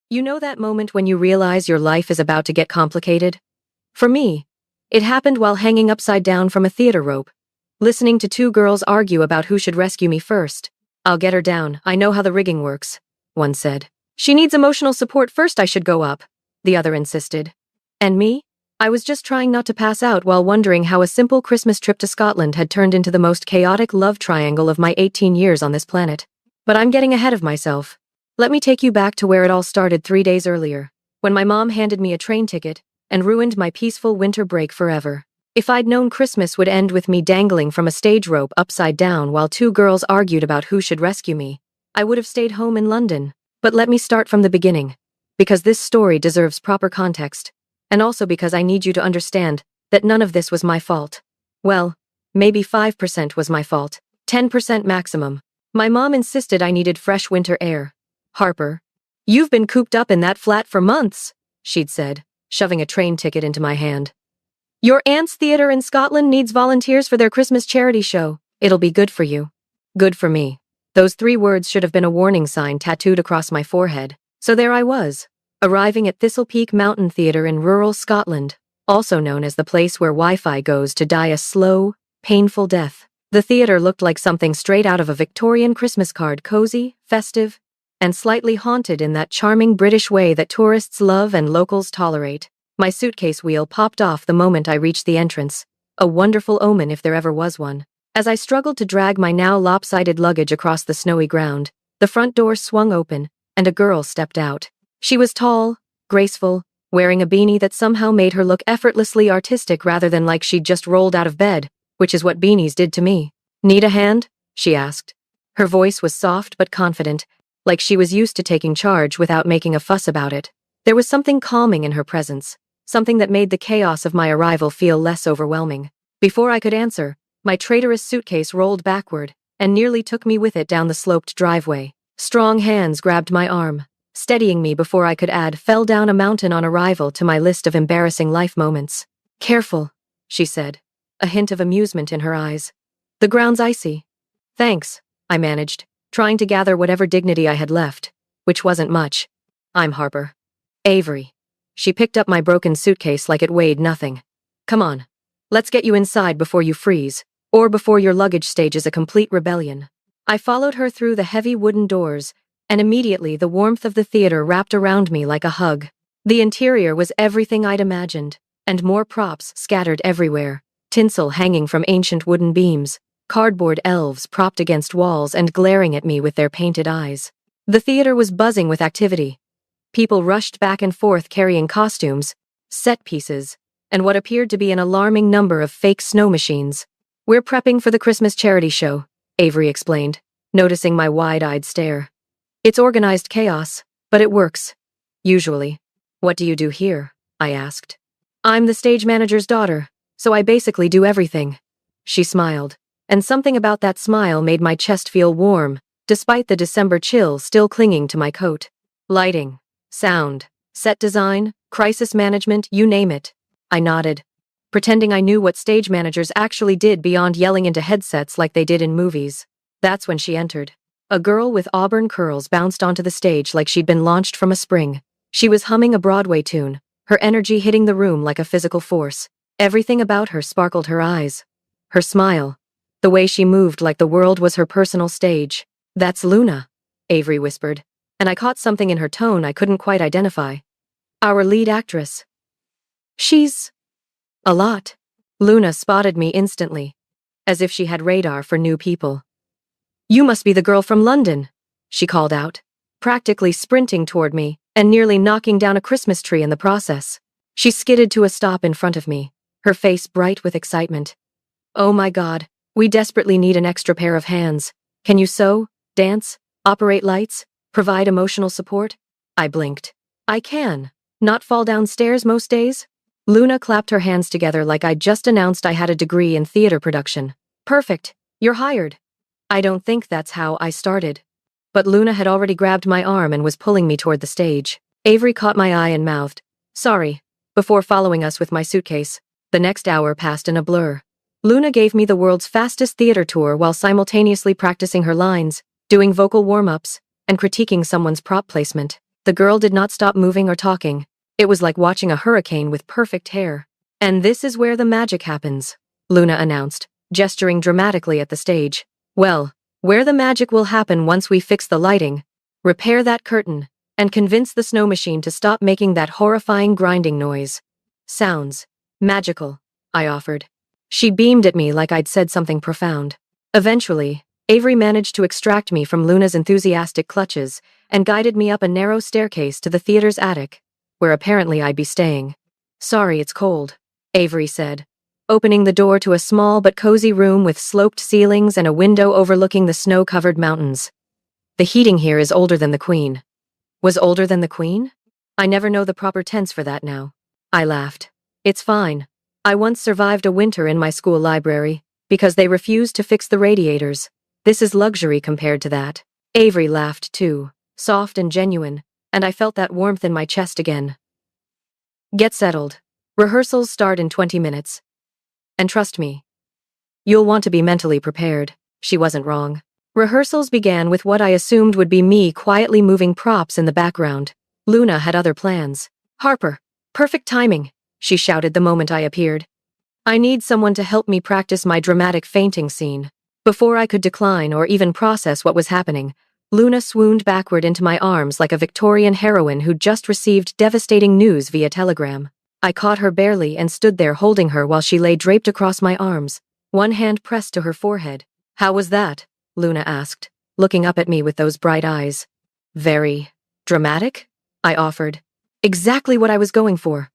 You know that moment when you realize your life is about to get complicated? For me, it happened while hanging upside down from a theater rope, listening to two girls argue about who should rescue me first. "I'll get her down, I know how the rigging works," one said. "She needs emotional support first, I should go up," the other insisted. And me? I was just trying not to pass out while wondering how a simple Christmas trip to Scotland had turned into the most chaotic love triangle of my 18 years on this planet. But I'm getting ahead of myself. Let me take you back to where it all started 3 days earlier, when my mom handed me a train ticket and ruined my peaceful winter break forever. If I'd known Christmas would end with me dangling from a stage rope upside down while two girls argued about who should rescue me, I would have stayed home in London. But let me start from the beginning, because this story deserves proper context, and also because I need you to understand that none of this was my fault. Well, maybe 5% was my fault, 10% maximum. My mom insisted I needed fresh winter air. "Harper, you've been cooped up in that flat for months," she'd said, shoving a train ticket into my hand. "Your aunt's theater in Scotland needs volunteers for their Christmas charity show. It'll be good for you." Good for me. Those 3 words should have been a warning sign tattooed across my forehead. So there I was, arriving at Thistle Peak Mountain Theatre in rural Scotland, also known as the place where Wi-Fi goes to die a slow, painful death. The theatre looked like something straight out of a Victorian Christmas card, cozy, festive, and slightly haunted in that charming British way that tourists love and locals tolerate. My suitcase wheel popped off the moment I reached the entrance, a wonderful omen if there ever was one. As I struggled to drag my now lopsided luggage across the snowy ground, the front door swung open, and a girl stepped out. She was tall, graceful, wearing a beanie that somehow made her look effortlessly artistic rather than like she'd just rolled out of bed, which is what beanies did to me. "Need a hand?" she asked. Her voice was soft but confident, like she was used to taking charge without making a fuss about it. There was something calming in her presence, something that made the chaos of my arrival feel less overwhelming. Before I could answer, my traitorous suitcase rolled backward and nearly took me with it down the sloped driveway. Strong hands grabbed my arm, steadying me before I could add "fell down a mountain on arrival" to my list of embarrassing life moments. "Careful," she said, a hint of amusement in her eyes. "The ground's icy." "Thanks," I managed, trying to gather whatever dignity I had left, which wasn't much. "I'm Harper. Avery." She picked up my broken suitcase like it weighed nothing. "Come on. Let's get you inside before you freeze, or before your luggage stages a complete rebellion." I followed her through the heavy wooden doors, and immediately the warmth of the theater wrapped around me like a hug. The interior was everything I'd imagined, and more props scattered everywhere. Tinsel hanging from ancient wooden beams, cardboard elves propped against walls and glaring at me with their painted eyes. The theater was buzzing with activity. People rushed back and forth carrying costumes, set pieces, and what appeared to be an alarming number of fake snow machines. "We're prepping for the Christmas charity show," Avery explained, noticing my wide-eyed stare. "It's organized chaos, but it works. Usually." "What do you do here?" I asked. "I'm the stage manager's daughter, so I basically do everything." She smiled, and something about that smile made my chest feel warm, despite the December chill still clinging to my coat. "Lighting, sound, set design, crisis management, you name it." I nodded, pretending I knew what stage managers actually did beyond yelling into headsets like they did in movies. That's when she entered. A girl with auburn curls bounced onto the stage like she'd been launched from a spring. She was humming a Broadway tune, her energy hitting the room like a physical force. Everything about her sparkled her eyes. Her smile. The way she moved like the world was her personal stage. "That's Luna," Avery whispered, and I caught something in her tone I couldn't quite identify. "Our lead actress." "She's a lot." Luna spotted me instantly, as if she had radar for new people. "You must be the girl from London," she called out, practically sprinting toward me and nearly knocking down a Christmas tree in the process. She skidded to a stop in front of me, her face bright with excitement. "Oh my God, we desperately need an extra pair of hands. Can you sew, dance, operate lights, provide emotional support?" I blinked. "I can. Not fall downstairs most days?" Luna clapped her hands together like I'd just announced I had a degree in theater production. "Perfect. You're hired." I don't think that's how I started. But Luna had already grabbed my arm and was pulling me toward the stage. Avery caught my eye and mouthed, "Sorry," before following us with my suitcase. The next hour passed in a blur. Luna gave me the world's fastest theater tour while simultaneously practicing her lines, doing vocal warm-ups, and critiquing someone's prop placement. The girl did not stop moving or talking. It was like watching a hurricane with perfect hair. "And this is where the magic happens," Luna announced, gesturing dramatically at the stage. "Well, where the magic will happen once we fix the lighting, repair that curtain, and convince the snow machine to stop making that horrifying grinding noise." "Sounds magical," I offered. She beamed at me like I'd said something profound. Eventually, Avery managed to extract me from Luna's enthusiastic clutches and guided me up a narrow staircase to the theater's attic, where apparently I'd be staying. "Sorry, it's cold," Avery said, opening the door to a small but cozy room with sloped ceilings and a window overlooking the snow-covered mountains. "The heating here is older than the Queen." Was older than the Queen? I never know the proper tense for that now. I laughed. "It's fine. I once survived a winter in my school library, because they refused to fix the radiators. This is luxury compared to that." Avery laughed too, soft and genuine, and I felt that warmth in my chest again. "Get settled. Rehearsals start in 20 minutes. And trust me, you'll want to be mentally prepared." She wasn't wrong. Rehearsals began with what I assumed would be me quietly moving props in the background. Luna had other plans. "Harper, perfect timing," she shouted the moment I appeared. "I need someone to help me practice my dramatic fainting scene." Before I could decline or even process what was happening, Luna swooned backward into my arms like a Victorian heroine who'd just received devastating news via telegram. I caught her barely and stood there holding her while she lay draped across my arms, one hand pressed to her forehead. "How was that?" Luna asked, looking up at me with those bright eyes. "Very dramatic?" I offered. "Exactly what I was going for."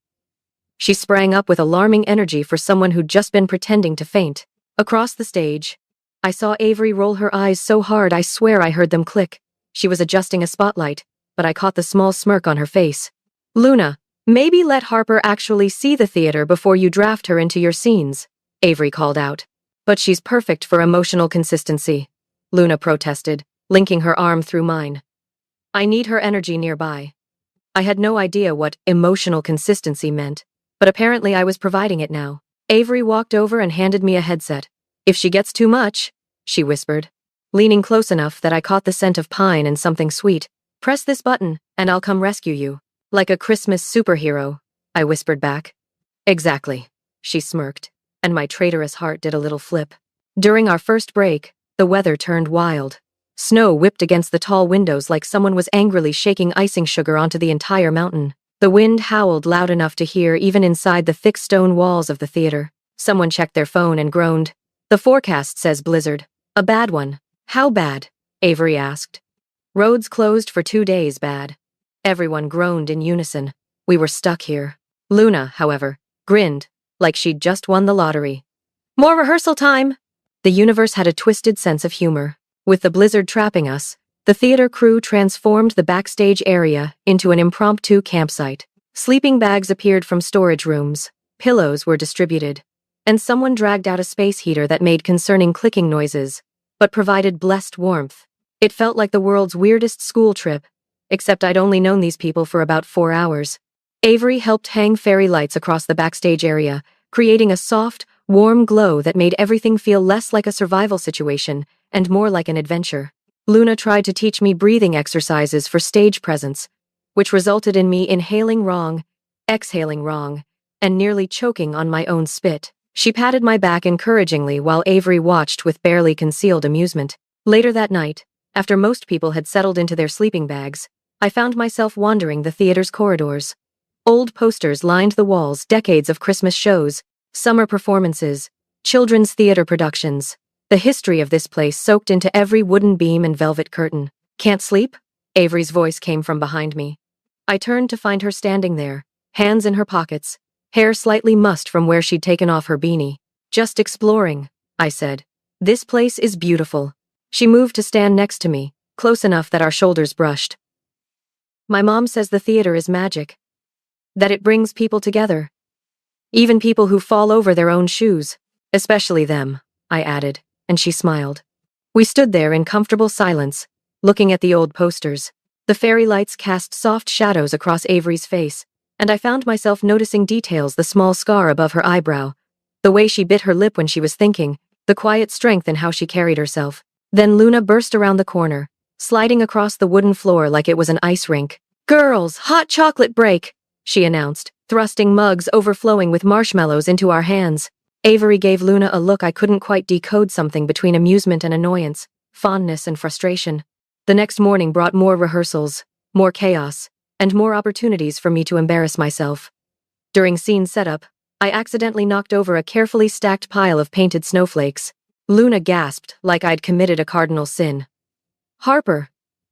She sprang up with alarming energy for someone who'd just been pretending to faint. Across the stage, I saw Avery roll her eyes so hard I swear I heard them click. She was adjusting a spotlight, but I caught the small smirk on her face. "Luna, maybe let Harper actually see the theater before you draft her into your scenes," Avery called out. "But she's perfect for emotional consistency," Luna protested, linking her arm through mine. "I need her energy nearby." I had no idea what emotional consistency meant, but apparently I was providing it now. Avery walked over and handed me a headset. "If she gets too much," she whispered, leaning close enough that I caught the scent of pine and something sweet. "Press this button, and I'll come rescue you." "Like a Christmas superhero," I whispered back. "Exactly," she smirked, and my traitorous heart did a little flip. During our first break, the weather turned wild. Snow whipped against the tall windows like someone was angrily shaking icing sugar onto the entire mountain. The wind howled loud enough to hear even inside the thick stone walls of the theater. Someone checked their phone and groaned. "The forecast says blizzard." "A bad one." "How bad?" Avery asked. "Roads closed for 2 days, bad." Everyone groaned in unison. We were stuck here. Luna, however, grinned, like she'd just won the lottery. "More rehearsal time!" The universe had a twisted sense of humor. With the blizzard trapping us, the theater crew transformed the backstage area into an impromptu campsite. Sleeping bags appeared from storage rooms, pillows were distributed, and someone dragged out a space heater that made concerning clicking noises, but provided blessed warmth. It felt like the world's weirdest school trip, except I'd only known these people for about 4 hours. Avery helped hang fairy lights across the backstage area, creating a soft, warm glow that made everything feel less like a survival situation and more like an adventure. Luna tried to teach me breathing exercises for stage presence, which resulted in me inhaling wrong, exhaling wrong, and nearly choking on my own spit. She patted my back encouragingly while Avery watched with barely concealed amusement. Later that night, after most people had settled into their sleeping bags, I found myself wandering the theater's corridors. Old posters lined the walls, decades of Christmas shows, summer performances, children's theater productions. The history of this place soaked into every wooden beam and velvet curtain. "Can't sleep?" Avery's voice came from behind me. I turned to find her standing there, hands in her pockets, hair slightly mussed from where she'd taken off her beanie. "Just exploring," I said. "This place is beautiful." She moved to stand next to me, close enough that our shoulders brushed. "My mom says the theater is magic. That it brings people together. Even people who fall over their own shoes. Especially them," I added, and she smiled. We stood there in comfortable silence, looking at the old posters. The fairy lights cast soft shadows across Avery's face, and I found myself noticing details: the small scar above her eyebrow, the way she bit her lip when she was thinking, the quiet strength in how she carried herself. Then Luna burst around the corner, sliding across the wooden floor like it was an ice rink. Girls, hot chocolate break, she announced, thrusting mugs overflowing with marshmallows into our hands. Avery gave Luna a look I couldn't quite decode, something between amusement and annoyance, fondness and frustration. The next morning brought more rehearsals, more chaos, and more opportunities for me to embarrass myself. During scene setup, I accidentally knocked over a carefully stacked pile of painted snowflakes. Luna gasped like I'd committed a cardinal sin. Harper,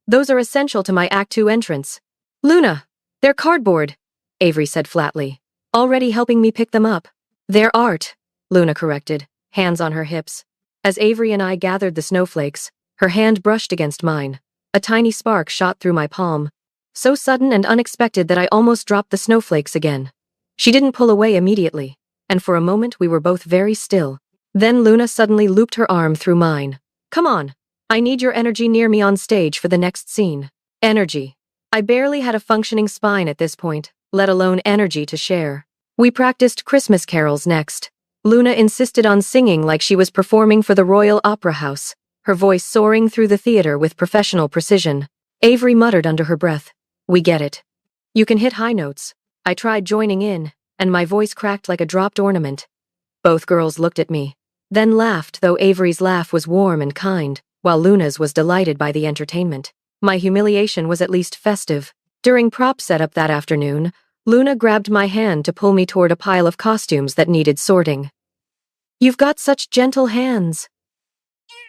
those are essential to my Act 2 entrance. Luna, they're cardboard, Avery said flatly, already helping me pick them up. They're art, Luna corrected, hands on her hips. As Avery and I gathered the snowflakes, her hand brushed against mine. A tiny spark shot through my palm, so sudden and unexpected that I almost dropped the snowflakes again. She didn't pull away immediately, and for a moment we were both very still. Then Luna suddenly looped her arm through mine. Come on, I need your energy near me on stage for the next scene. Energy. I barely had a functioning spine at this point, let alone energy to share. We practiced Christmas carols next. Luna insisted on singing like she was performing for the Royal Opera House, her voice soaring through the theater with professional precision. Avery muttered under her breath, "We get it. You can hit high notes." I tried joining in, and my voice cracked like a dropped ornament. Both girls looked at me, then laughed, though Avery's laugh was warm and kind, while Luna's was delighted by the entertainment. My humiliation was at least festive. During prop setup that afternoon, Luna grabbed my hand to pull me toward a pile of costumes that needed sorting. "You've got such gentle hands,"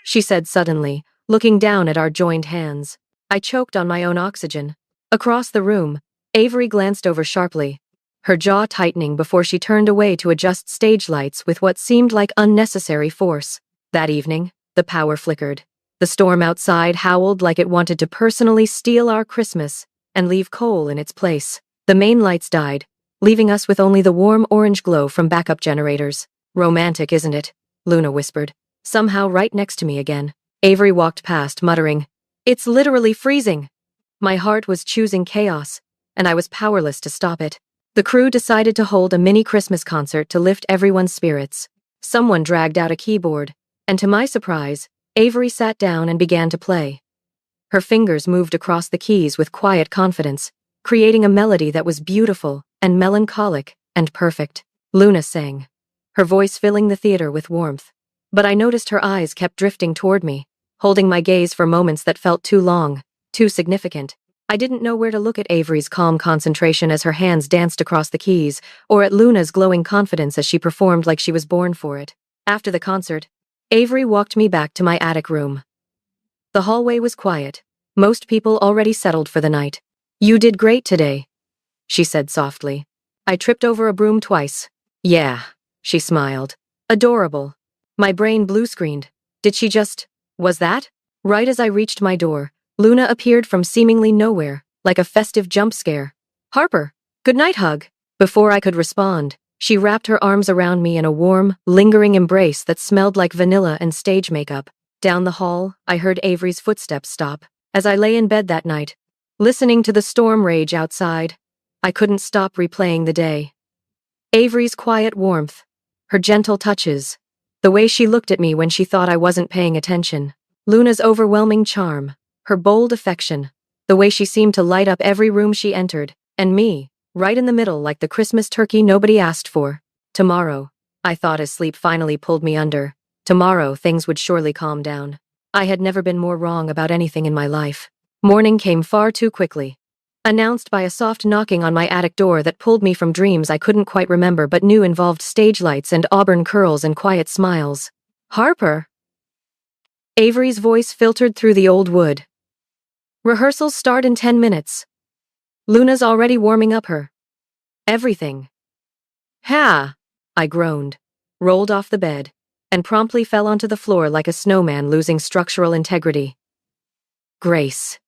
she said suddenly, looking down at our joined hands. I choked on my own oxygen. Across the room, Avery glanced over sharply, her jaw tightening before she turned away to adjust stage lights with what seemed like unnecessary force. That evening, the power flickered. The storm outside howled like it wanted to personally steal our Christmas and leave coal in its place. The main lights died, leaving us with only the warm orange glow from backup generators. "Romantic, isn't it?" Luna whispered, somehow right next to me again. Avery walked past, muttering, "It's literally freezing." My heart was choosing chaos, and I was powerless to stop it. The crew decided to hold a mini Christmas concert to lift everyone's spirits. Someone dragged out a keyboard, and to my surprise, Avery sat down and began to play. Her fingers moved across the keys with quiet confidence, creating a melody that was beautiful and melancholic and perfect. Luna sang, her voice filling the theater with warmth. But I noticed her eyes kept drifting toward me, holding my gaze for moments that felt too long, too significant. I didn't know where to look: at Avery's calm concentration as her hands danced across the keys, or at Luna's glowing confidence as she performed like she was born for it. After the concert, Avery walked me back to my attic room. The hallway was quiet, most people already settled for the night. "You did great today," she said softly. "I tripped over a broom twice." "Yeah," she smiled. "Adorable." My brain blue-screened. Did she just... was that? Right as I reached my door, Luna appeared from seemingly nowhere, like a festive jump scare. "Harper, good night hug." Before I could respond, she wrapped her arms around me in a warm, lingering embrace that smelled like vanilla and stage makeup. Down the hall, I heard Avery's footsteps stop. As I lay in bed that night, listening to the storm rage outside, I couldn't stop replaying the day. Avery's quiet warmth, her gentle touches, the way she looked at me when she thought I wasn't paying attention. Luna's overwhelming charm, her bold affection, the way she seemed to light up every room she entered, and me, right in the middle like the Christmas turkey nobody asked for. Tomorrow, I thought as sleep finally pulled me under. Tomorrow things would surely calm down. I had never been more wrong about anything in my life. Morning came far too quickly, announced by a soft knocking on my attic door that pulled me from dreams I couldn't quite remember but knew involved stage lights and auburn curls and quiet smiles. "Harper?" Avery's voice filtered through the old wood. "Rehearsals start in 10 minutes. Luna's already warming up her everything." "Ha!" I groaned, rolled off the bed, and promptly fell onto the floor like a snowman losing structural integrity. "Grace.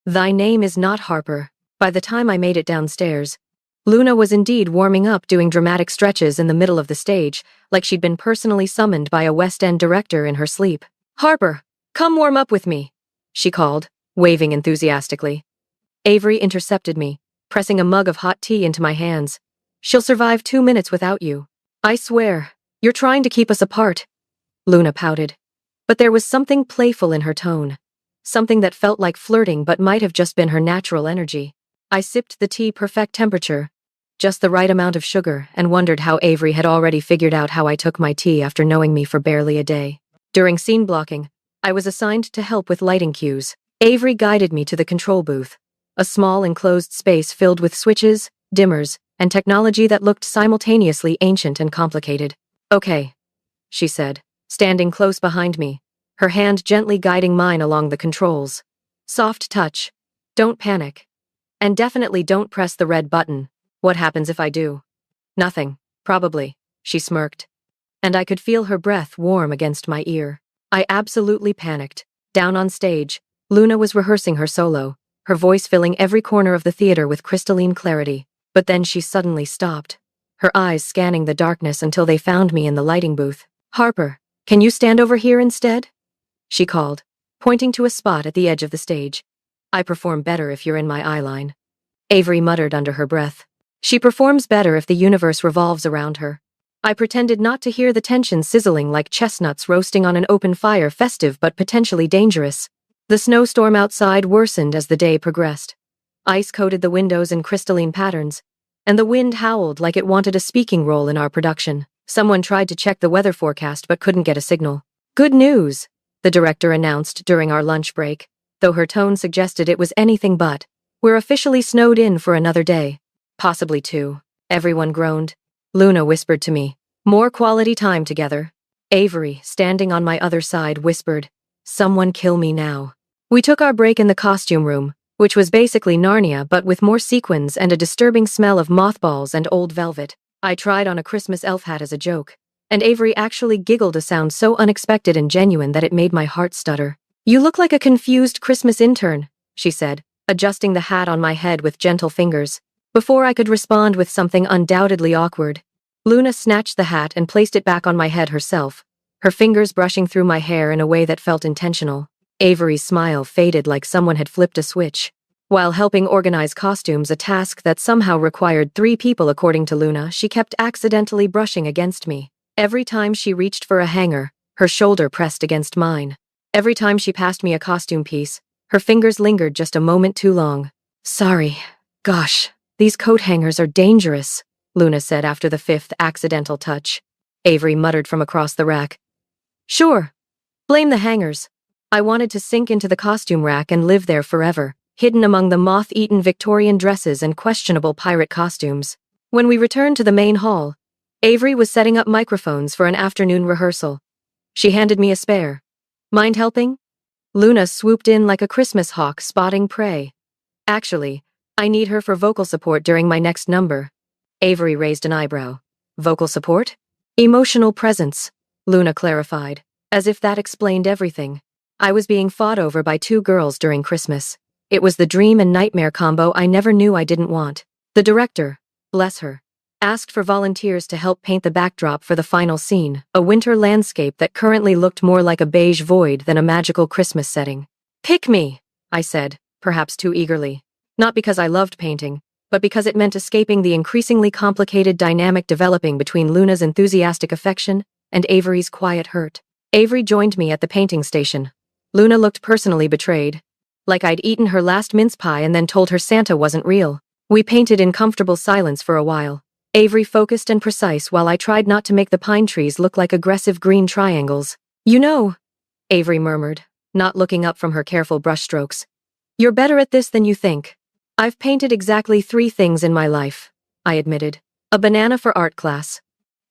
Thy name is not Harper." By the time I made it downstairs, Luna was indeed warming up, doing dramatic stretches in the middle of the stage, like she'd been personally summoned by a West End director in her sleep. "Harper, come warm up with me," she called, waving enthusiastically. Avery intercepted me, pressing a mug of hot tea into my hands. "She'll survive 2 minutes without you. I swear, you're trying to keep us apart." Luna pouted, but there was something playful in her tone, something that felt like flirting but might have just been her natural energy. I sipped the tea perfect temperature, just the right amount of sugar, and wondered how Avery had already figured out how I took my tea after knowing me for barely a day. During scene blocking, I was assigned to help with lighting cues. Avery guided me to the control booth, a small enclosed space filled with switches, dimmers, and technology that looked simultaneously ancient and complicated. "Okay," she said, standing close behind me, her hand gently guiding mine along the controls. "Soft touch. Don't panic. And definitely don't press the red button. What happens if I do?" "Nothing, probably," she smirked, and I could feel her breath warm against my ear. I absolutely panicked. Down on stage, Luna was rehearsing her solo, her voice filling every corner of the theater with crystalline clarity. But then she suddenly stopped, her eyes scanning the darkness until they found me in the lighting booth. "Harper, can you stand over here instead?" she called, pointing to a spot at the edge of the stage. "I perform better if you're in my eye line," Avery muttered under her breath. "She performs better if the universe revolves around her." I pretended not to hear the tension sizzling like chestnuts roasting on an open fire, festive but potentially dangerous. The snowstorm outside worsened as the day progressed. Ice coated the windows in crystalline patterns, and the wind howled like it wanted a speaking role in our production. Someone tried to check the weather forecast but couldn't get a signal. "Good news," the director announced during our lunch break, though her tone suggested it was anything but. "We're officially snowed in for another day. Possibly two," everyone groaned. Luna whispered to me, "More quality time together." Avery, standing on my other side, whispered, "Someone kill me now." We took our break in the costume room, which was basically Narnia but with more sequins and a disturbing smell of mothballs and old velvet. I tried on a Christmas elf hat as a joke, and Avery actually giggled, a sound so unexpected and genuine that it made my heart stutter. "You look like a confused Christmas intern," she said, adjusting the hat on my head with gentle fingers. Before I could respond with something undoubtedly awkward, Luna snatched the hat and placed it back on my head herself, her fingers brushing through my hair in a way that felt intentional. Avery's smile faded like someone had flipped a switch. While helping organize costumes, a task that somehow required 3 people according to Luna, she kept accidentally brushing against me. Every time she reached for a hanger, her shoulder pressed against mine. Every time she passed me a costume piece, her fingers lingered just a moment too long. "Sorry. Gosh, these coat hangers are dangerous," Luna said after the 5th accidental touch. Avery muttered from across the rack, "Sure. Blame the hangers." I wanted to sink into the costume rack and live there forever, hidden among the moth-eaten Victorian dresses and questionable pirate costumes. When we returned to the main hall, Avery was setting up microphones for an afternoon rehearsal. She handed me a spare. "Mind helping?" Luna swooped in like a Christmas hawk spotting prey. "Actually, I need her for vocal support during my next number." Avery raised an eyebrow. "Vocal support?" "Emotional presence," Luna clarified, as if that explained everything. I was being fought over by 2 girls during Christmas. It was the dream and nightmare combo I never knew I didn't want. The director, bless her, asked for volunteers to help paint the backdrop for the final scene, a winter landscape that currently looked more like a beige void than a magical Christmas setting. "Pick me," I said, perhaps too eagerly. Not because I loved painting, but because it meant escaping the increasingly complicated dynamic developing between Luna's enthusiastic affection and Avery's quiet hurt. Avery joined me at the painting station. Luna looked personally betrayed, like I'd eaten her last mince pie and then told her Santa wasn't real. We painted in comfortable silence for a while. Avery focused and precise while I tried not to make the pine trees look like aggressive green triangles. "You know," Avery murmured, not looking up from her careful brushstrokes, "you're better at this than you think." "I've painted exactly 3 things in my life," I admitted. A banana for art class,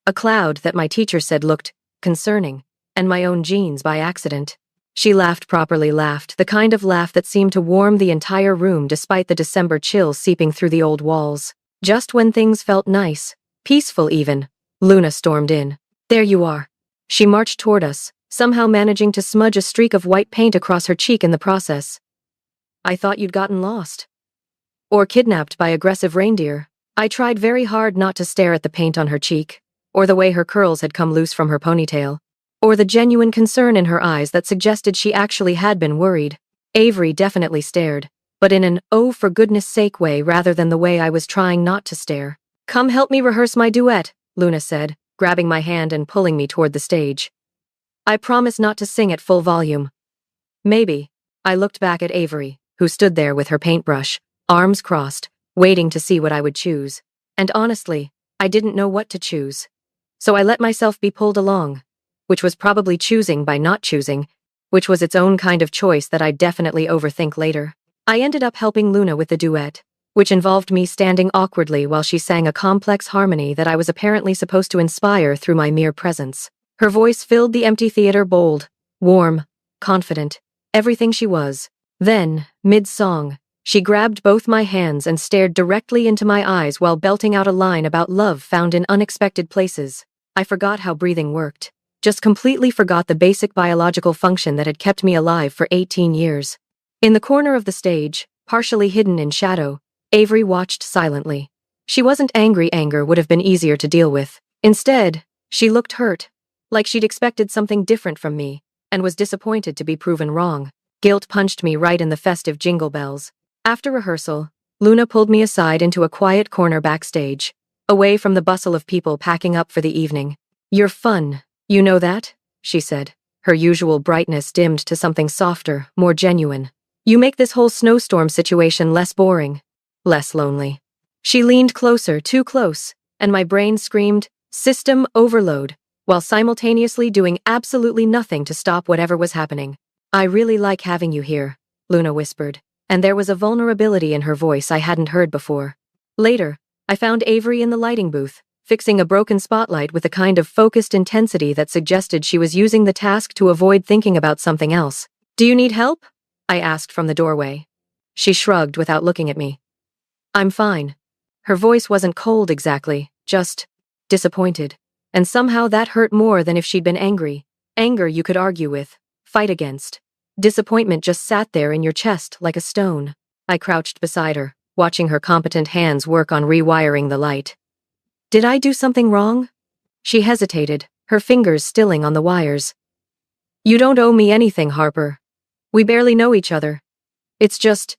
a cloud that my teacher said looked concerning, and my own jeans by accident. She laughed, properly laughed, the kind of laugh that seemed to warm the entire room despite the December chill seeping through the old walls. Just when things felt nice, peaceful even, Luna stormed in. "There you are." She marched toward us, somehow managing to smudge a streak of white paint across her cheek in the process. "I thought you'd gotten lost. Or kidnapped by aggressive reindeer." I tried very hard not to stare at the paint on her cheek, or the way her curls had come loose from her ponytail, or the genuine concern in her eyes that suggested she actually had been worried. Avery definitely stared, but in an "oh for goodness sake" way rather than the way I was trying not to stare. "Come help me rehearse my duet," Luna said, grabbing my hand and pulling me toward the stage. "I promise not to sing at full volume." "Maybe." I looked back at Avery, who stood there with her paintbrush, arms crossed, waiting to see what I would choose. And honestly, I didn't know what to choose. So I let myself be pulled along, which was probably choosing by not choosing, which was its own kind of choice that I'd definitely overthink later. I ended up helping Luna with the duet, which involved me standing awkwardly while she sang a complex harmony that I was apparently supposed to inspire through my mere presence. Her voice filled the empty theater bold, warm, confident, everything she was. Then, mid-song, she grabbed both my hands and stared directly into my eyes while belting out a line about love found in unexpected places. I forgot how breathing worked. Just completely forgot the basic biological function that had kept me alive for 18 years. In the corner of the stage, partially hidden in shadow, Avery watched silently. She wasn't angry. Anger would have been easier to deal with. Instead, she looked hurt, like she'd expected something different from me, and was disappointed to be proven wrong. Guilt punched me right in the festive jingle bells. After rehearsal, Luna pulled me aside into a quiet corner backstage, away from the bustle of people packing up for the evening. "You're fun, you know that?" she said, her usual brightness dimmed to something softer, more genuine. "You make this whole snowstorm situation less boring, less lonely." She leaned closer, too close, and my brain screamed, "System overload," while simultaneously doing absolutely nothing to stop whatever was happening. "I really like having you here," Luna whispered, and there was a vulnerability in her voice I hadn't heard before. Later, I found Avery in the lighting booth, fixing a broken spotlight with a kind of focused intensity that suggested she was using the task to avoid thinking about something else. "Do you need help?" I asked from the doorway. She shrugged without looking at me. "I'm fine." Her voice wasn't cold exactly, just disappointed. And somehow that hurt more than if she'd been angry. Anger you could argue with, fight against. Disappointment just sat there in your chest like a stone. I crouched beside her, watching her competent hands work on rewiring the light. "Did I do something wrong?" She hesitated, her fingers stilling on the wires. "You don't owe me anything, Harper. We barely know each other. It's just—"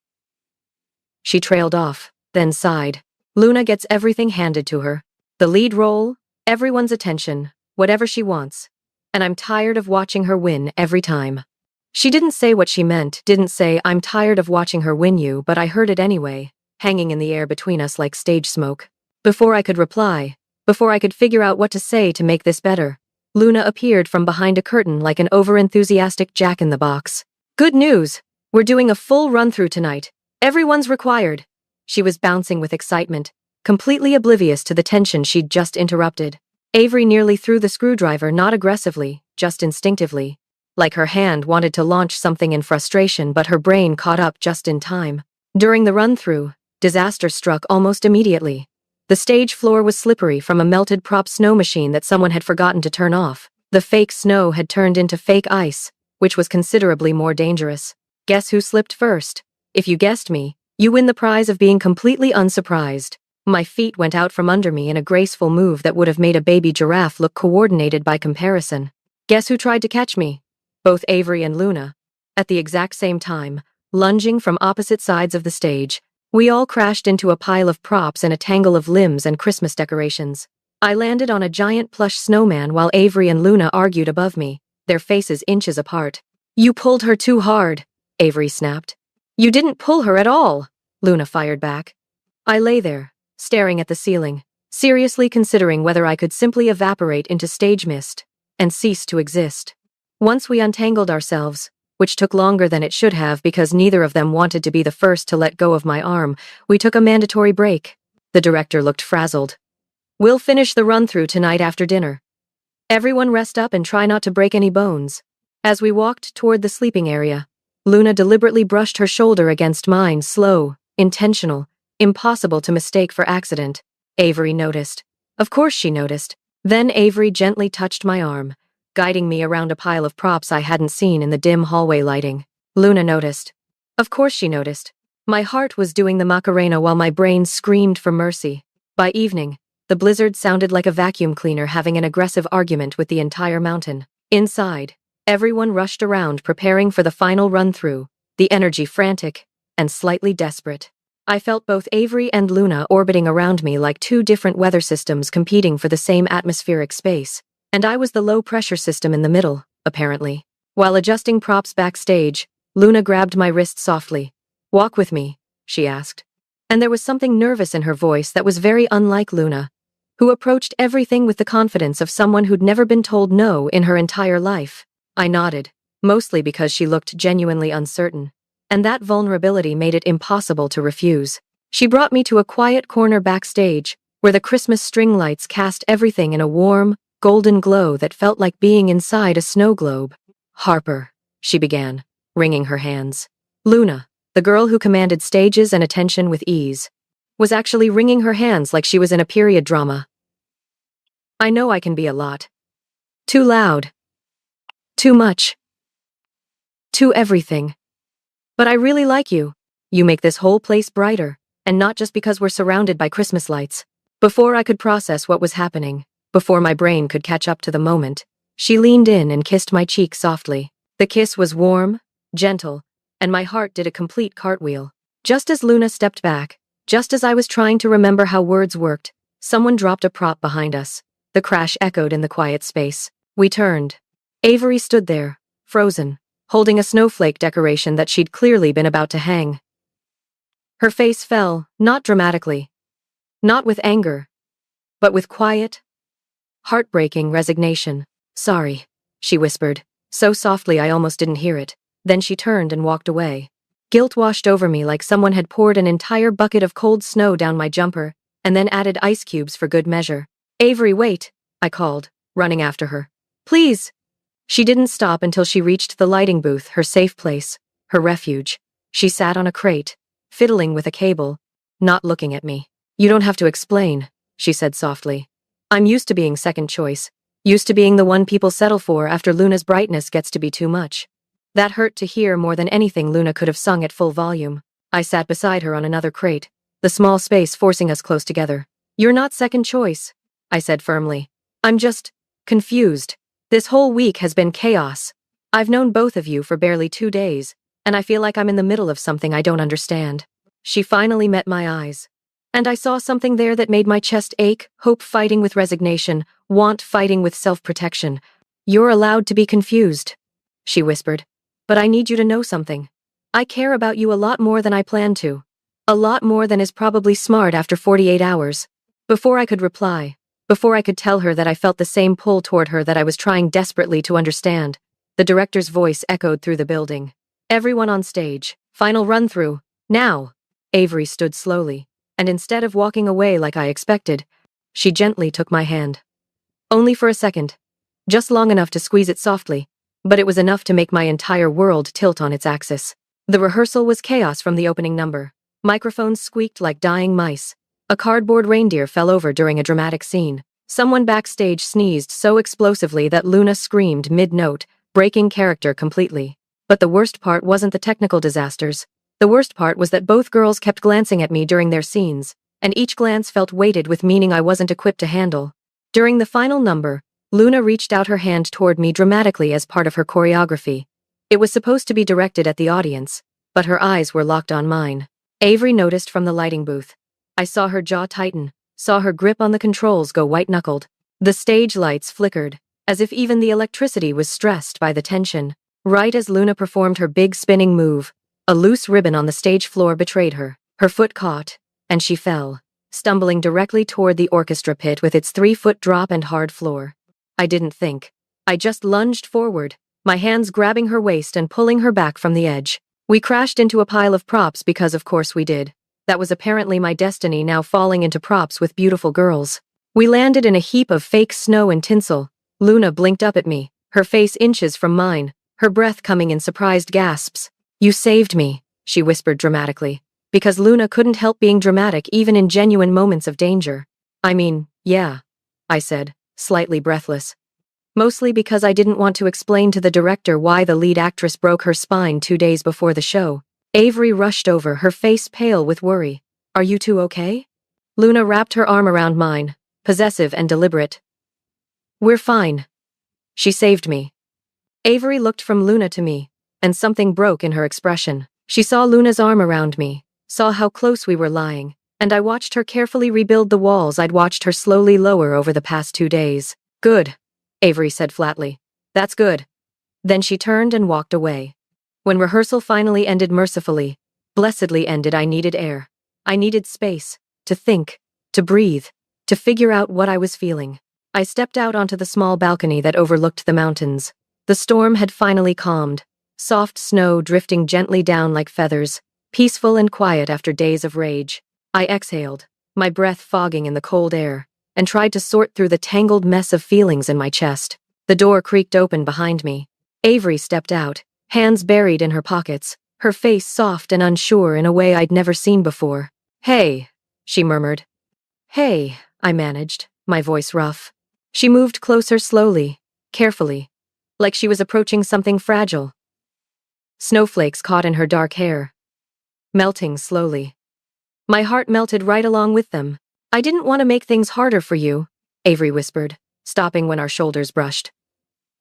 She trailed off, then sighed. Luna gets everything handed to her. The lead role, everyone's attention, whatever she wants. And I'm tired of watching her win every time. She didn't say what she meant, didn't say "I'm tired of watching her win you," but I heard it anyway, hanging in the air between us like stage smoke. Before I could reply, before I could figure out what to say to make this better, Luna appeared from behind a curtain like an overenthusiastic jack-in-the-box. "Good news! We're doing a full run-through tonight. Everyone's required." She was bouncing with excitement, completely oblivious to the tension she'd just interrupted. Avery nearly threw the screwdriver, not aggressively, just instinctively. Like her hand wanted to launch something in frustration, but her brain caught up just in time. During the run-through, disaster struck almost immediately. The stage floor was slippery from a melted prop snow machine that someone had forgotten to turn off. The fake snow had turned into fake ice, which was considerably more dangerous. Guess who slipped first? If you guessed me, you win the prize of being completely unsurprised. My feet went out from under me in a graceful move that would have made a baby giraffe look coordinated by comparison. Guess who tried to catch me? Both Avery and Luna. At the exact same time, lunging from opposite sides of the stage, we all crashed into a pile of props and a tangle of limbs and Christmas decorations. I landed on a giant plush snowman while Avery and Luna argued above me, their faces inches apart. "You pulled her too hard," Avery snapped. "You didn't pull her at all," Luna fired back. I lay there, staring at the ceiling, seriously considering whether I could simply evaporate into stage mist and cease to exist. Once we untangled ourselves, which took longer than it should have because neither of them wanted to be the first to let go of my arm, we took a mandatory break. The director looked frazzled. "We'll finish the run-through tonight after dinner. Everyone rest up and try not to break any bones." As we walked toward the sleeping area, Luna deliberately brushed her shoulder against mine, slow, intentional, impossible to mistake for accident. Avery noticed. Of course she noticed. Then Avery gently touched my arm, guiding me around a pile of props I hadn't seen in the dim hallway lighting. Luna noticed. Of course she noticed. My heart was doing the Macarena while my brain screamed for mercy. By evening, the blizzard sounded like a vacuum cleaner having an aggressive argument with the entire mountain. Inside, everyone rushed around preparing for the final run-through, the energy frantic and slightly desperate. I felt both Avery and Luna orbiting around me like two different weather systems competing for the same atmospheric space. And I was the low-pressure system in the middle, apparently. While adjusting props backstage, Luna grabbed my wrist softly. "Walk with me," she asked. And there was something nervous in her voice that was very unlike Luna, who approached everything with the confidence of someone who'd never been told no in her entire life. I nodded, mostly because she looked genuinely uncertain, and that vulnerability made it impossible to refuse. She brought me to a quiet corner backstage, where the Christmas string lights cast everything in a warm, golden glow that felt like being inside a snow globe. "Harper," she began, wringing her hands. Luna, the girl who commanded stages and attention with ease, was actually wringing her hands like she was in a period drama. "I know I can be a lot. Too loud. Too much. Too everything. But I really like you. You make this whole place brighter, and not just because we're surrounded by Christmas lights." Before I could process what was happening, before my brain could catch up to the moment, she leaned in and kissed my cheek softly. The kiss was warm, gentle, and my heart did a complete cartwheel. Just as Luna stepped back, just as I was trying to remember how words worked, someone dropped a prop behind us. The crash echoed in the quiet space. We turned. Avery stood there, frozen, holding a snowflake decoration that she'd clearly been about to hang. Her face fell, not dramatically, not with anger, but with quiet, heartbreaking resignation. "Sorry," she whispered, so softly I almost didn't hear it. Then she turned and walked away. Guilt washed over me like someone had poured an entire bucket of cold snow down my jumper, and then added ice cubes for good measure. "Avery, wait," I called, running after her. "Please." She didn't stop until she reached the lighting booth, her safe place, her refuge. She sat on a crate, fiddling with a cable, not looking at me. "You don't have to explain," she said softly. "I'm used to being second choice, used to being the one people settle for after Luna's brightness gets to be too much." That hurt to hear more than anything Luna could have sung at full volume. I sat beside her on another crate, the small space forcing us close together. "You're not second choice," I said firmly. "I'm just confused. This whole week has been chaos. I've known both of you for barely 2 days, and I feel like I'm in the middle of something I don't understand." She finally met my eyes. And I saw something there that made my chest ache, hope fighting with resignation, want fighting with self-protection. "You're allowed to be confused," she whispered. "But I need you to know something. I care about you a lot more than I planned to. A lot more than is probably smart after 48 hours. Before I could reply, before I could tell her that I felt the same pull toward her that I was trying desperately to understand, the director's voice echoed through the building. "Everyone on stage. Final run-through. Now." Avery stood slowly, and instead of walking away like I expected, she gently took my hand. Only for a second. Just long enough to squeeze it softly, but it was enough to make my entire world tilt on its axis. The rehearsal was chaos from the opening number. Microphones squeaked like dying mice. A cardboard reindeer fell over during a dramatic scene. Someone backstage sneezed so explosively that Luna screamed mid-note, breaking character completely. But the worst part wasn't the technical disasters. The worst part was that both girls kept glancing at me during their scenes, and each glance felt weighted with meaning I wasn't equipped to handle. During the final number, Luna reached out her hand toward me dramatically as part of her choreography. It was supposed to be directed at the audience, but her eyes were locked on mine. Avery noticed from the lighting booth. I saw her jaw tighten, saw her grip on the controls go white-knuckled. The stage lights flickered, as if even the electricity was stressed by the tension. Right as Luna performed her big spinning move, a loose ribbon on the stage floor betrayed her. Her foot caught, and she fell, stumbling directly toward the orchestra pit with its 3-foot drop and hard floor. I didn't think. I just lunged forward, my hands grabbing her waist and pulling her back from the edge. We crashed into a pile of props because of course we did. That was apparently my destiny, now falling into props with beautiful girls. We landed in a heap of fake snow and tinsel. Luna blinked up at me, her face inches from mine, her breath coming in surprised gasps. "You saved me," she whispered dramatically, because Luna couldn't help being dramatic even in genuine moments of danger. "I mean, yeah," I said, slightly breathless. Mostly because I didn't want to explain to the director why the lead actress broke her spine 2 days before the show. Avery rushed over, her face pale with worry. "Are you two okay?" Luna wrapped her arm around mine, possessive and deliberate. "We're fine." She saved me. Avery looked from Luna to me, and something broke in her expression. She saw Luna's arm around me, saw how close we were lying, and I watched her carefully rebuild the walls I'd watched her slowly lower over the past 2 days. "Good," Avery said flatly. "That's good." Then she turned and walked away. When rehearsal finally ended mercifully, blessedly ended, I needed air. I needed space, to think, to breathe, to figure out what I was feeling. I stepped out onto the small balcony that overlooked the mountains. The storm had finally calmed, soft snow drifting gently down like feathers, peaceful and quiet after days of rage. I exhaled, my breath fogging in the cold air, and tried to sort through the tangled mess of feelings in my chest. The door creaked open behind me. Avery stepped out, hands buried in her pockets, her face soft and unsure in a way I'd never seen before. "Hey," she murmured. "Hey," I managed, my voice rough. She moved closer slowly, carefully, like she was approaching something fragile. Snowflakes caught in her dark hair, melting slowly. My heart melted right along with them. "I didn't want to make things harder for you," Avery whispered, stopping when our shoulders brushed.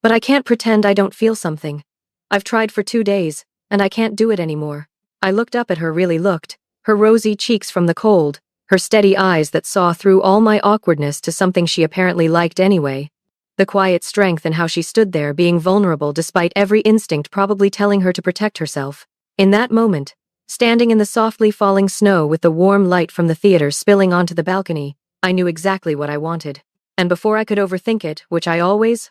"But I can't pretend I don't feel something. I've tried for 2 days, and I can't do it anymore." I looked up at her, really looked, her rosy cheeks from the cold, her steady eyes that saw through all my awkwardness to something she apparently liked anyway. The quiet strength in how she stood there, being vulnerable despite every instinct probably telling her to protect herself. In that moment, standing in the softly falling snow with the warm light from the theater spilling onto the balcony, I knew exactly what I wanted. And before I could overthink it, which I always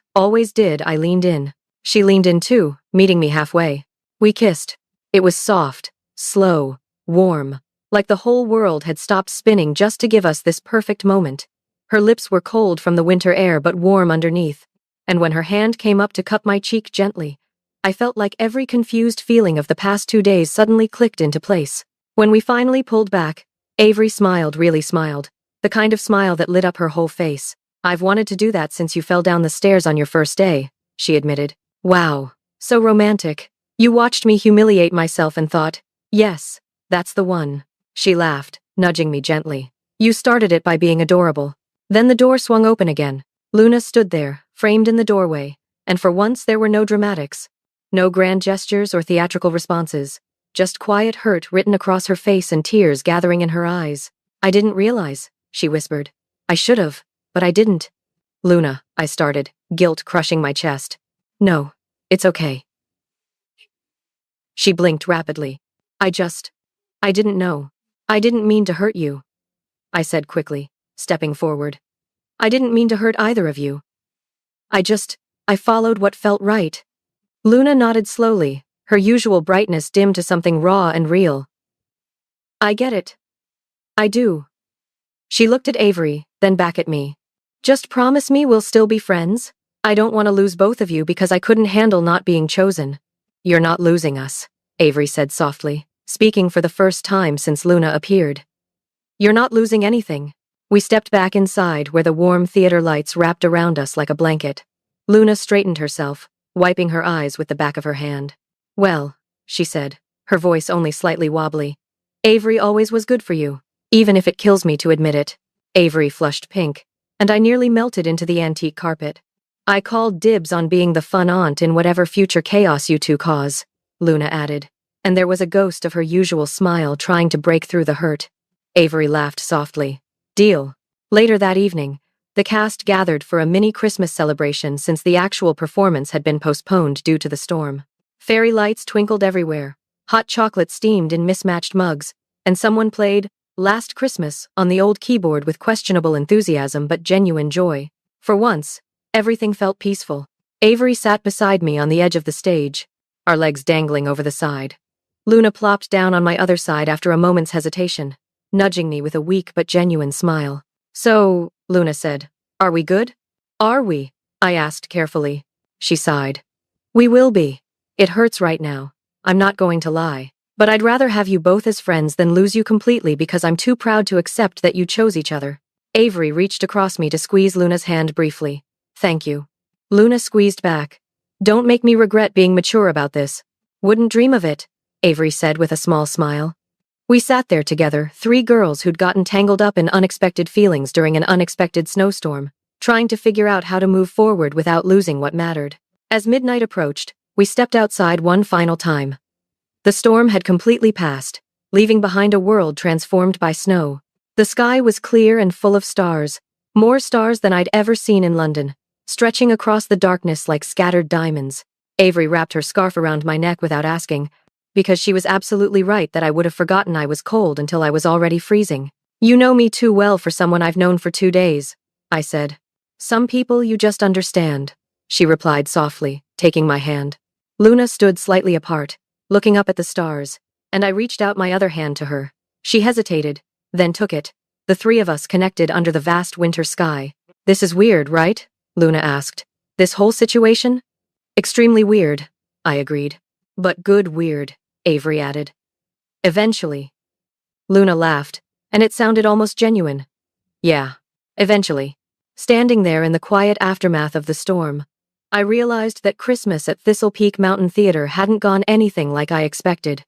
did, I leaned in. She leaned in too, meeting me halfway. We kissed. It was soft, slow, warm, like the whole world had stopped spinning just to give us this perfect moment. Her lips were cold from the winter air but warm underneath, and when her hand came up to cup my cheek gently, I felt like every confused feeling of the past 2 days suddenly clicked into place. When we finally pulled back, Avery smiled, really smiled, the kind of smile that lit up her whole face. "I've wanted to do that since you fell down the stairs on your first day," she admitted. "Wow, so romantic. You watched me humiliate myself and thought, yes, that's the one." She laughed, nudging me gently. "You started it by being adorable." Then the door swung open again. Luna stood there, framed in the doorway, and for once there were no dramatics. No grand gestures or theatrical responses, just quiet hurt written across her face and tears gathering in her eyes. "I didn't realize," she whispered. "I should have, but I didn't." "Luna," I started, guilt crushing my chest. "No, it's okay." She blinked rapidly. I didn't know. I didn't mean to hurt you," I said quickly, stepping forward. "I didn't mean to hurt either of you. I followed what felt right." Luna nodded slowly, her usual brightness dimmed to something raw and real. "I get it. I do." She looked at Avery, then back at me. "Just promise me we'll still be friends? I don't want to lose both of you because I couldn't handle not being chosen." "You're not losing us," Avery said softly, speaking for the first time since Luna appeared. "You're not losing anything." We stepped back inside where the warm theater lights wrapped around us like a blanket. Luna straightened herself, wiping her eyes with the back of her hand. "Well," she said, her voice only slightly wobbly, "Avery always was good for you, even if it kills me to admit it." Avery flushed pink, and I nearly melted into the antique carpet. "I called dibs on being the fun aunt in whatever future chaos you two cause," Luna added, and there was a ghost of her usual smile trying to break through the hurt. Avery laughed softly. "Deal." Later that evening, the cast gathered for a mini Christmas celebration since the actual performance had been postponed due to the storm. Fairy lights twinkled everywhere, hot chocolate steamed in mismatched mugs, and someone played "Last Christmas" on the old keyboard with questionable enthusiasm but genuine joy. For once, everything felt peaceful. Avery sat beside me on the edge of the stage, our legs dangling over the side. Luna plopped down on my other side after a moment's hesitation, nudging me with a weak but genuine smile. "So," Luna said, "are we good?" "Are we?" I asked carefully. She sighed. "We will be. It hurts right now, I'm not going to lie. But I'd rather have you both as friends than lose you completely because I'm too proud to accept that you chose each other." Avery reached across me to squeeze Luna's hand briefly. "Thank you." Luna squeezed back. "Don't make me regret being mature about this." "Wouldn't dream of it," Avery said with a small smile. We sat there together, 3 girls who'd gotten tangled up in unexpected feelings during an unexpected snowstorm, trying to figure out how to move forward without losing what mattered. As midnight approached, we stepped outside one final time. The storm had completely passed, leaving behind a world transformed by snow. The sky was clear and full of stars, more stars than I'd ever seen in London, stretching across the darkness like scattered diamonds. Avery wrapped her scarf around my neck without asking, because she was absolutely right that I would have forgotten I was cold until I was already freezing. You know me too well for someone I've known for 2 days, I said. Some people you just understand, she replied softly, taking my hand. Luna stood slightly apart, looking up at the stars, and I reached out my other hand to her. She hesitated, then took it. The three of us connected under the vast winter sky. This is weird, right? Luna asked. This whole situation? Extremely weird, I agreed. But good weird, Avery added. Eventually. Luna laughed, and it sounded almost genuine. Yeah, eventually. Standing there in the quiet aftermath of the storm, I realized that Christmas at Thistle Peak Mountain Theater hadn't gone anything like I expected.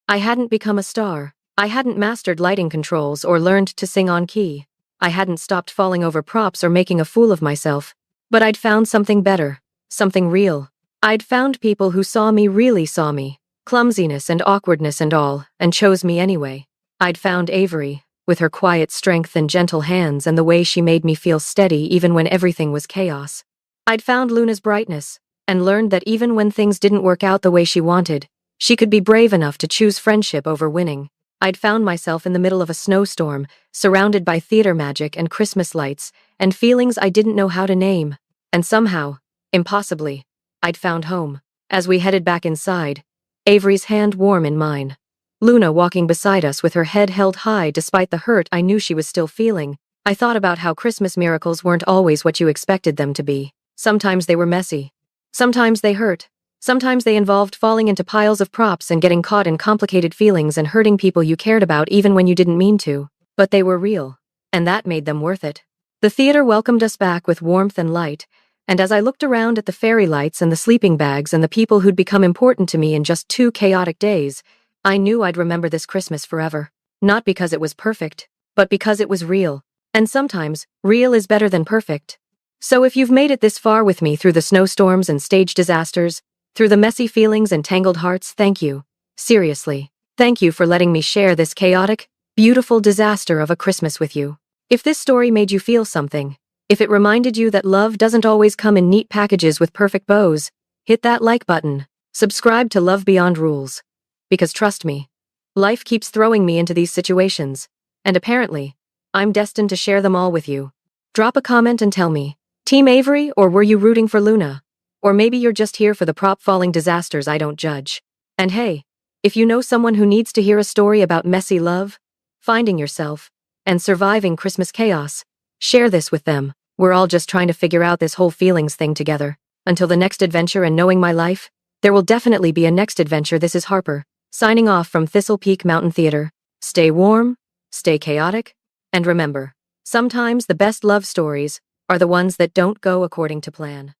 I hadn't become a star. I hadn't mastered lighting controls or learned to sing on key. I hadn't stopped falling over props or making a fool of myself. But I'd found something better, something real. I'd found people who saw me really saw me, clumsiness and awkwardness and all, and chose me anyway. I'd found Avery, with her quiet strength and gentle hands and the way she made me feel steady even when everything was chaos. I'd found Luna's brightness, and learned that even when things didn't work out the way she wanted, she could be brave enough to choose friendship over winning. I'd found myself in the middle of a snowstorm, surrounded by theater magic and Christmas lights, and feelings I didn't know how to name. And somehow, impossibly, I'd found home. As we headed back inside, Avery's hand warm in mine. Luna walking beside us with her head held high despite the hurt I knew she was still feeling. I thought about how Christmas miracles weren't always what you expected them to be. Sometimes they were messy. Sometimes they hurt. Sometimes they involved falling into piles of props and getting caught in complicated feelings and hurting people you cared about even when you didn't mean to. But they were real, and that made them worth it. The theater welcomed us back with warmth and light, and as I looked around at the fairy lights and the sleeping bags and the people who'd become important to me in just 2 chaotic days, I knew I'd remember this Christmas forever. Not because it was perfect, but because it was real. And sometimes, real is better than perfect. So if you've made it this far with me through the snowstorms and stage disasters, through the messy feelings and tangled hearts, thank you. Seriously, thank you for letting me share this chaotic, beautiful disaster of a Christmas with you. If this story made you feel something, if it reminded you that love doesn't always come in neat packages with perfect bows, hit that like button. Subscribe to Love Beyond Rules. Because trust me, life keeps throwing me into these situations, and apparently, I'm destined to share them all with you. Drop a comment and tell me, Team Avery, or were you rooting for Luna? Or maybe you're just here for the prop-falling disasters I don't judge. And hey, if you know someone who needs to hear a story about messy love, finding yourself, and surviving Christmas chaos, share this with them. We're all just trying to figure out this whole feelings thing together. Until the next adventure and knowing my life, there will definitely be a next adventure. This is Harper, signing off from Thistle Peak Mountain Theater. Stay warm, stay chaotic, and remember, sometimes the best love stories are the ones that don't go according to plan.